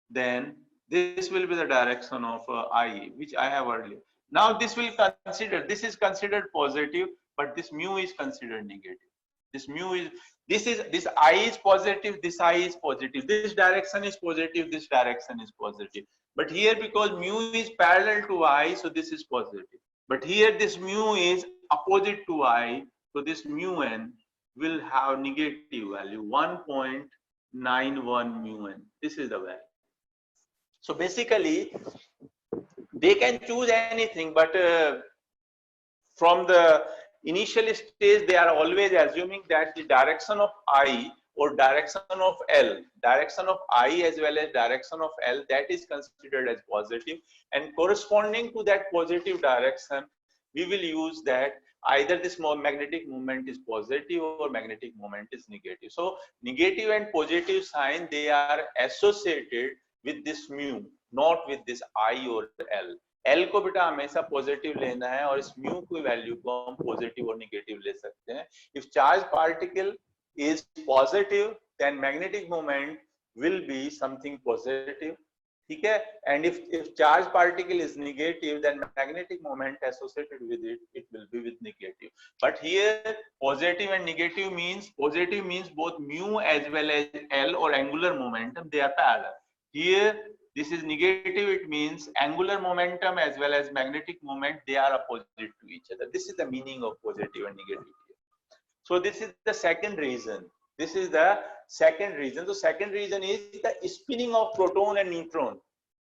S2: then this will be the direction of I, which I have earlier. Now this will consider, this is considered positive, but this mu is considered negative. This mu is, this I is positive, this I is positive, this direction is positive, this direction is positive. But here, because mu is parallel to I, so this is positive. But here this mu is opposite to I, so this mu n will have negative value, 1.91 mu n. This is the value. So basically, they can choose anything, but from the initial stage, they are always assuming that the direction of I or direction of L, direction of I as well as direction of L, that is considered as positive, and corresponding to that positive direction, we will use that either this magnetic moment is positive or magnetic moment is negative. So negative and positive sign, they are associated with this mu, not with this I or L. L को बेटा हमेशा positive लेना है और इस mu की value को हम पॉजिटिव और नेगेटिव ले सकते हैं. If charge particle is positive, then magnetic moment will be something positive. ठीक है? And if charge particle is negative, then magnetic moment associated with it, it will be with negative. But here positive and negative means, positive means both mu as well as L or angular momentum, they are parallel. Here this is negative, it means angular momentum as well as magnetic moment, they are opposite to each other. This is the meaning of positive and negative here. So this is the second reason. This is the second reason. The second reason is the spinning of proton and neutron.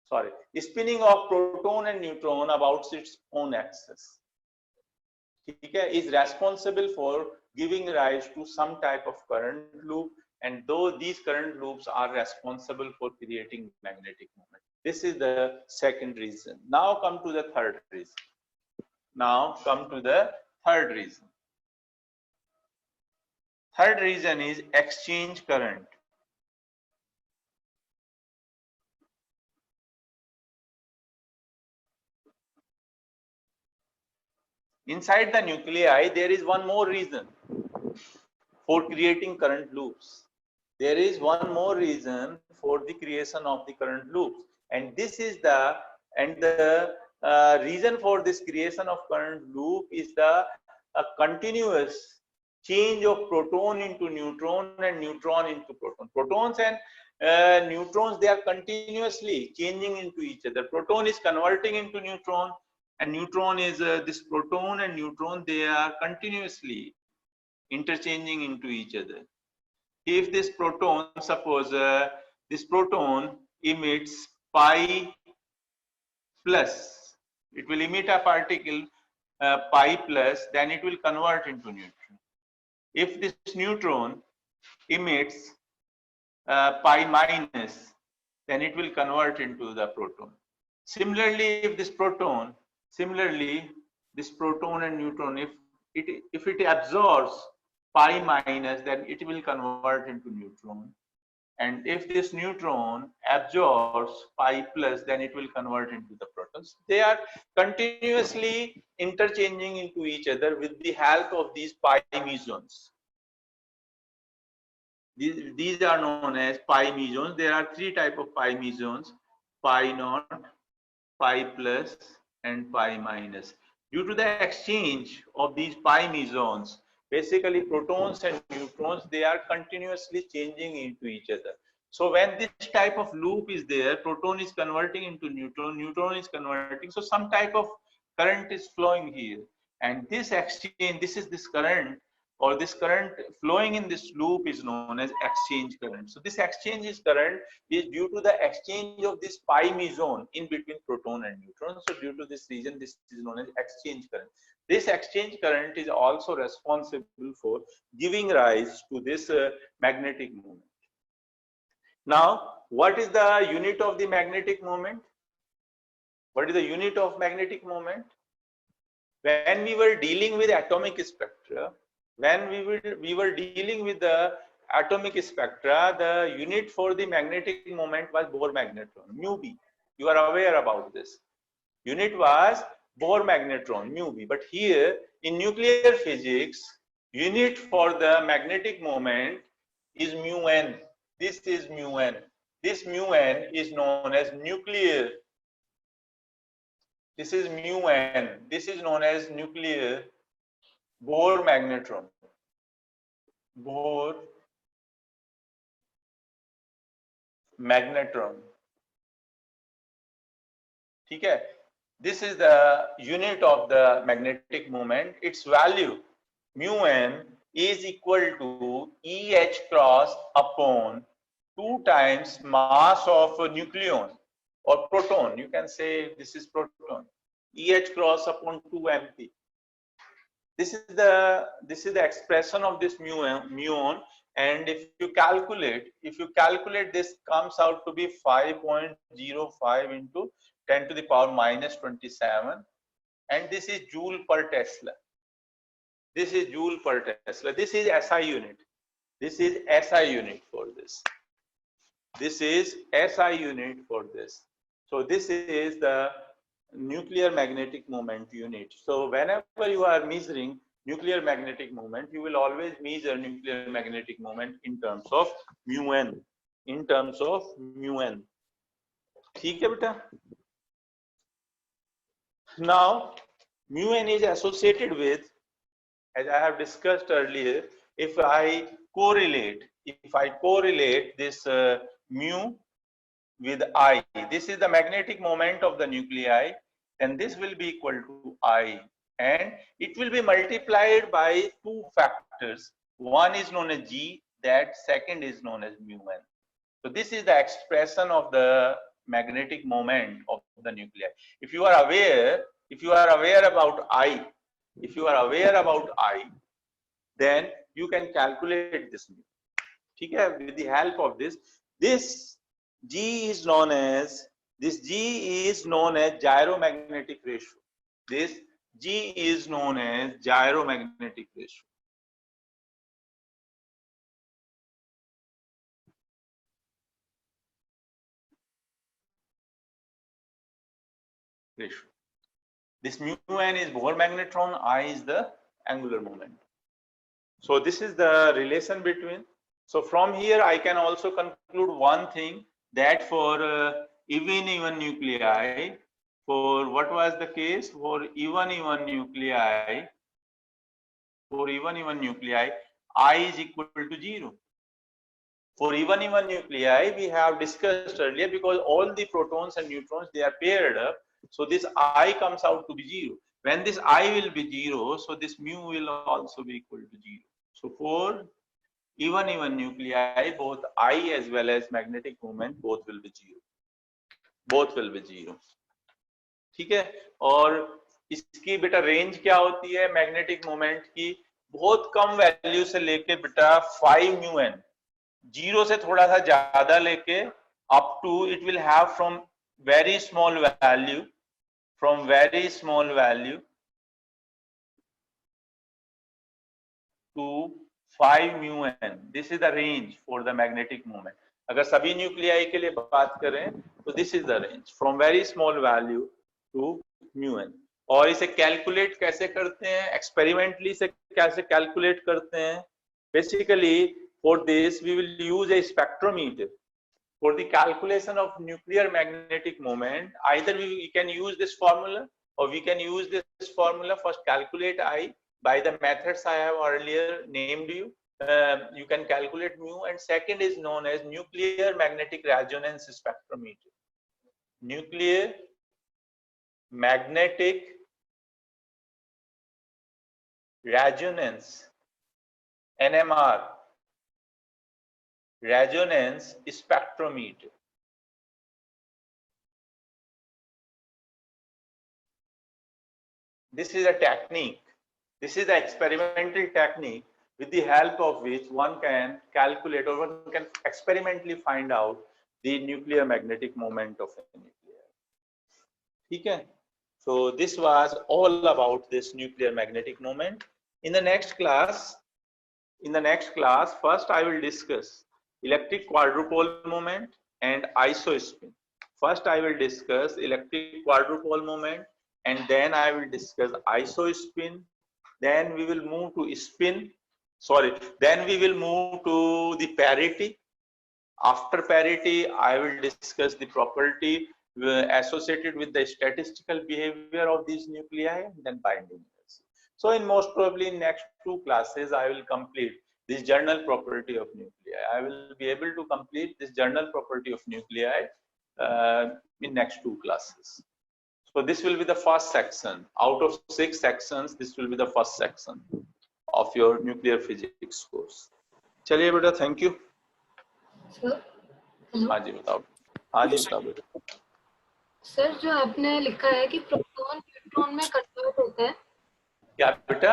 S2: Sorry, spinning of proton and neutron about its own axis. Okay, is responsible for giving rise to some type of current loop, and though these current loops are responsible for creating magnetic moment. This is the second reason. Now come to the third reason. Third reason is exchange current. Inside the nuclei, there is one more reason for creating current loops. There is one more reason for the creation of the current loops, and this is the reason for this creation of current loop is the continuous change of proton into neutron and neutron into proton. Protons and neutrons, they are continuously changing into each other. Proton is converting into neutron, and neutron is this proton and neutron, they are continuously interchanging into each other. If this proton, suppose this proton emits pi plus, it will emit a particle pi plus, then it will convert into neutron. If this neutron emits pi minus, then it will convert into the proton. Similarly, if this proton, and neutron, if it absorbs pi minus, then it will convert into neutron. And if this neutron absorbs pi plus, then it will convert into the protons. They are continuously interchanging into each other with the help of these pi mesons. These are known as pi mesons. There are three types of pi mesons: pi naught, pi plus, and pi minus. Due to the exchange of these pi mesons, basically protons and neutrons, they are continuously changing into each other. So when this type of loop is there, proton is converting into neutron, neutron is converting, so some type of current is flowing here, and this exchange, this current, or this current flowing in this loop is known as exchange current. So this exchange current is due to the exchange of this pi meson in between proton and neutron. So due to this reason, this is known as exchange current. This exchange current is also responsible for giving rise to this magnetic moment. Now, what is the unit of the magnetic moment? What is the unit of magnetic moment? When we were dealing with atomic spectra, when we were dealing with the atomic spectra, the unit for the magnetic moment was Bohr magnetron, mu b. You are aware about this. Unit was Bohr magnetron, mu b. But here in nuclear physics, unit for the magnetic moment is mu n. This is mu n. This mu n is known as nuclear. This is mu n. This is known as nuclear Bohr magnetron. Bohr magnetron. Okay. This is the unit of the magnetic moment. Its value mu n is equal to Eh cross upon 2 times mass of a nucleon or proton. You can say this is proton. Eh cross upon 2 mp. This is the expression of this muon, and if you calculate this, comes out to be 5.05 into 10 to the power minus 27, and this is joule per Tesla. This is joule per Tesla. This is SI unit. This is SI unit for this. This is SI unit for this. So this is the nuclear magnetic moment unit. So whenever you are measuring nuclear magnetic moment, you will always measure nuclear magnetic moment in terms of mu n. In terms of mu n. ठीक है बेटा? Now mu n is associated with, as I have discussed earlier, if I correlate this mu with I, this is the magnetic moment of the nuclei, and this will be equal to I, and it will be multiplied by 2 factors. One is known as G, that second is known as mu n. So this is the expression of the magnetic moment of the nuclei. If you are aware about I, then you can calculate this mu. Okay? With the help of this G is known as gyromagnetic ratio. This G is known as gyromagnetic ratio. This mu n is Bohr magnetron, I is the angular moment. So this is the relation between. So from here I can also conclude one thing, that for even nuclei, for what was the case? For even nuclei, I is equal to 0. For even nuclei, we have discussed earlier, because all the protons and neutrons, they are paired up, so this I comes out to be 0. When this I will be 0, so this mu will also be equal to 0. So for even nuclei, both I as well as magnetic moment, both will be 0. Both will be 0. ठीक है? और इसकी बेटा range क्या होती है magnetic moment की? बहुत कम वैल्यू से लेके बेटा 5 mu n, 0 से थोड़ा सा ज्यादा लेके up to, it will have from very small value to 5 mu n. This is the range for the magnetic moment. अगर सभी न्यूक्लियाई के लिए बात करें तो this is the range from very small value to mu n. और इसे calculate कैसे करते हैं, एक्सपेरिमेंटली से कैसे कैलकुलेट करते हैं? Basically for this we will use a spectrometer for the calculation of nuclear magnetic moment. Either we can use this formula or we can use this formula. First calculate I by the methods I have earlier named you. You can calculate mu, and second is known as nuclear magnetic resonance spectrometer. Nuclear magnetic resonance, NMR, resonance spectrometer. This is a technique. This is the experimental technique with the help of which one can calculate or one can experimentally find out the nuclear magnetic moment of a nucleus. Okay? So this was all about this nuclear magnetic moment. In the next class, first I will discuss electric quadrupole moment and isospin. First I will discuss electric quadrupole moment, and then I will discuss isospin. Then we will move to spin. Then we will move to the parity. After parity, I will discuss the property associated with the statistical behavior of these nuclei, and then binding. So in most probably in next 2 classes, I will complete this general property of nuclei. I will be able to complete this general property of nuclei in next 2 classes. So this will be the first section. Out of 6 sections, this will be the first section of your nuclear physics course. चलिए बेटा, thank you.
S7: Sir
S2: हाँ जी बताओ. हाँ जी बताओ बेटा.
S7: Sir जो आपने लिखा है कि प्रोटॉन न्यूट्रॉन में कन्वर्ट होता है,
S2: क्या बेटा?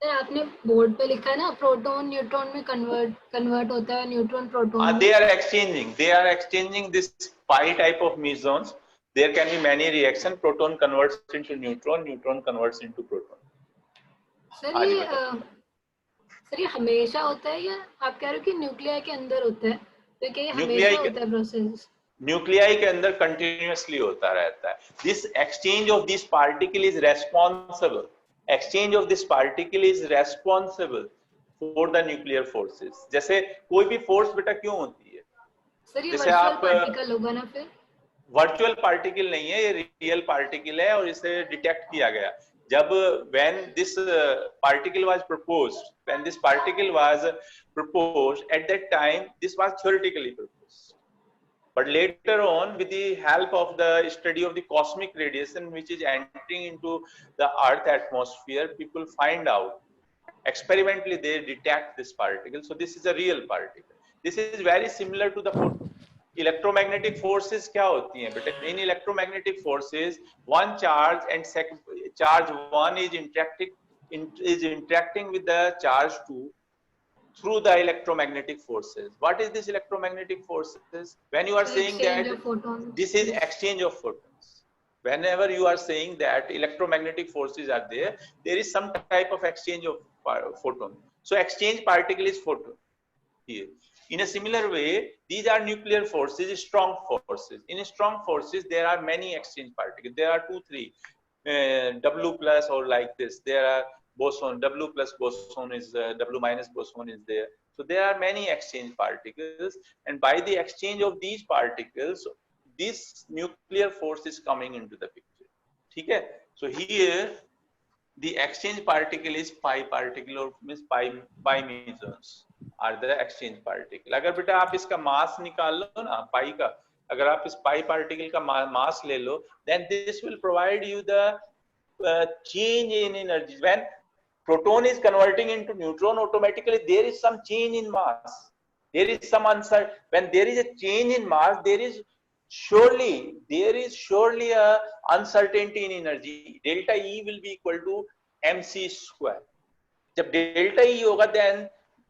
S7: सर आपने बोर्ड पे लिखा है ना, प्रोटॉन न्यूट्रॉन में कन्वर्ट होता है, neutron proton.
S2: They are exchanging this pi type of mesons. There can be many reactions. Proton converts into neutron, neutron converts into proton.
S7: Sir ये हमेशा होता है या आप कह रहे हो कि न्यूक्लियाई के अंदर होता है? तो क्या ये हमेशा होता है प्रोसेस?
S2: न्यूक्लियाई के अंदर कंटिन्यूअसली होता रहता है. This exchange of this particle is responsible. Exchange of this particle is responsible for the nuclear forces. जैसे कोई भी फोर्स बेटा क्यों होती है?
S7: सर ये वर्चुअल पार्टिकल होगा ना फिर?
S2: वर्चुअल पार्टिकल नहीं है, ये रियल पार्टिकल है और इसे डिटेक्ट किया गया. जब when this particle was proposed, at that time this was theoretically proposed. But later on, with the help of the study of the cosmic radiation which is entering into the Earth atmosphere, people find out, experimentally they detect this particle. So this is a real particle. This is very similar to the electromagnetic forces. क्या होती हैं बेटा? In electromagnetic forces, one charge and charge 1 is interacting with the charge 2 through the electromagnetic forces. What is this electromagnetic forces? When you are saying that this is exchange of photons. Whenever you are saying that electromagnetic forces are there, there is some type of exchange of photon. So exchange particle is photon here. In a similar way, these are nuclear forces, strong forces. In strong forces, there are many exchange particles. There are 2, 3, W plus or like this. There are boson, W plus boson is W minus boson is there. So there are many exchange particles, and by the exchange of these particles, this nuclear force is coming into the picture. Okay? So here, the exchange particle is pi particle or means pi mesons are the exchange particle. अगर बेटा आप इसका मास निकाल लो ना पाई का, अगर आप इस पाई पार्टिकल का मास ले लो, then this will provide you the change in energy. When proton is converting into neutron, automatically there is some change in mass. There is some uncertainty. When there is a change in mass, there is surely a uncertainty in energy. Delta E will be equal to mc square. जब delta E होगा, then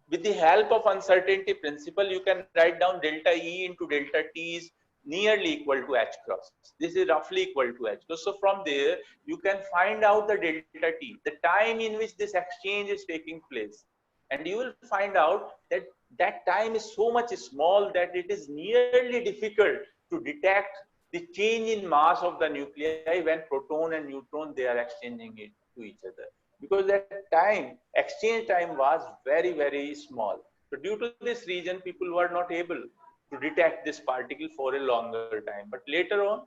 S2: with the help of uncertainty principle, you can write down delta E into delta T is nearly equal to h cross. This is roughly equal to h cross. So from there, you can find out the delta T, the time in which this exchange is taking place. and you will find out that that time is so much small that it is nearly difficult to detect the change in mass of the nuclei when proton and neutron they are exchanging it to each other, because that time, exchange time, was very, very small. So due to this reason, people were not able to detect this particle for a longer time. But later on,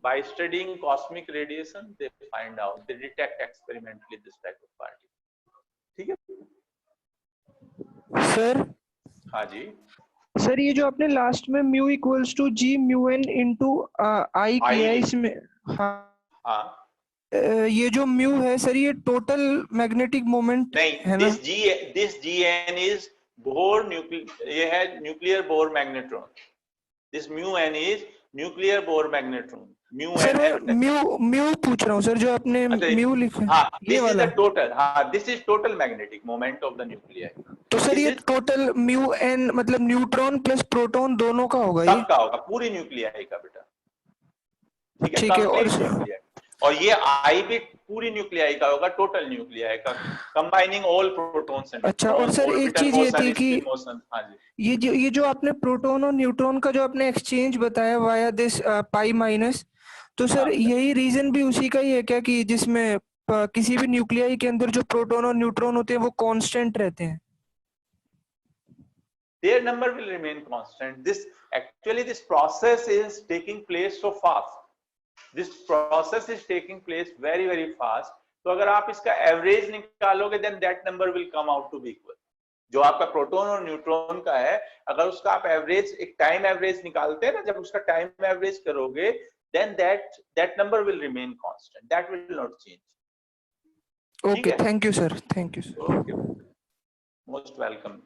S2: by studying cosmic radiation, they find out, they detect experimentally this type of particle. ठीक है?
S4: Sir
S2: हाँ जी.
S4: Sir ये जो आपने last में mu equals to g mu N into I किया है इसमें, हाँ
S2: हाँ.
S4: ये जो म्यू है सर ये टोटल मैग्नेटिक मोमेंट है
S2: नहीं,
S4: ना?
S2: this gn is Bohr nuclear, ये है nuclear bore magnetron. This mu n is nuclear Bohr magnetron. Mu
S4: sir
S2: n.
S4: Mu पूछ रहा हूँ सर, जो आपने म्यू लिखा
S2: हाँ,
S4: है
S2: this
S4: ये
S2: is
S4: वाला.
S2: the total. हाँ, this is total magnetic moment of the nuclei.
S4: तो सर
S2: This
S4: ये
S2: is
S4: टोटल म्यू एन मतलब न्यूट्रॉन प्लस प्रोटॉन दोनों का होगा ये?
S2: सबका होगा, पूरी न्यूक्लियाई का बेटा.
S4: ठीक है. और
S2: nuclei. और ये I भी पूरी न्यूक्लियाई का होगा, टोटल न्यूक्लियाई का, combining all protons and
S4: अच्छा. और सर एक चीज ये थी कि
S2: हाँ जी,
S4: ये जो आपने प्रोटॉन और न्यूट्रॉन का जो आपने एक्सचेंज बताया वाया दिस पाई माइनस, तो सर
S2: हाँ.
S4: यही रीजन भी उसी का ही है क्या कि जिसमें किसी भी न्यूक्लियाई के अंदर जो प्रोटॉन और न्यूट्रॉन होते हैं वो कांस्टेंट रहते हैं?
S2: their number will remain constant. This process is taking place so fast. This process is taking place very, very fast. तो अगर आप इसका एवरेज निकालोगे, then that number will come out to be equal. जो आपका proton और neutron का है, अगर उसका आप एवरेज, एक टाइम एवरेज निकालते हैं ना, जब उसका टाइम एवरेज करोगे, then that number will remain constant. That will not change.
S4: Okay, thank you sir. Thank you sir.
S2: Okay. Most welcome.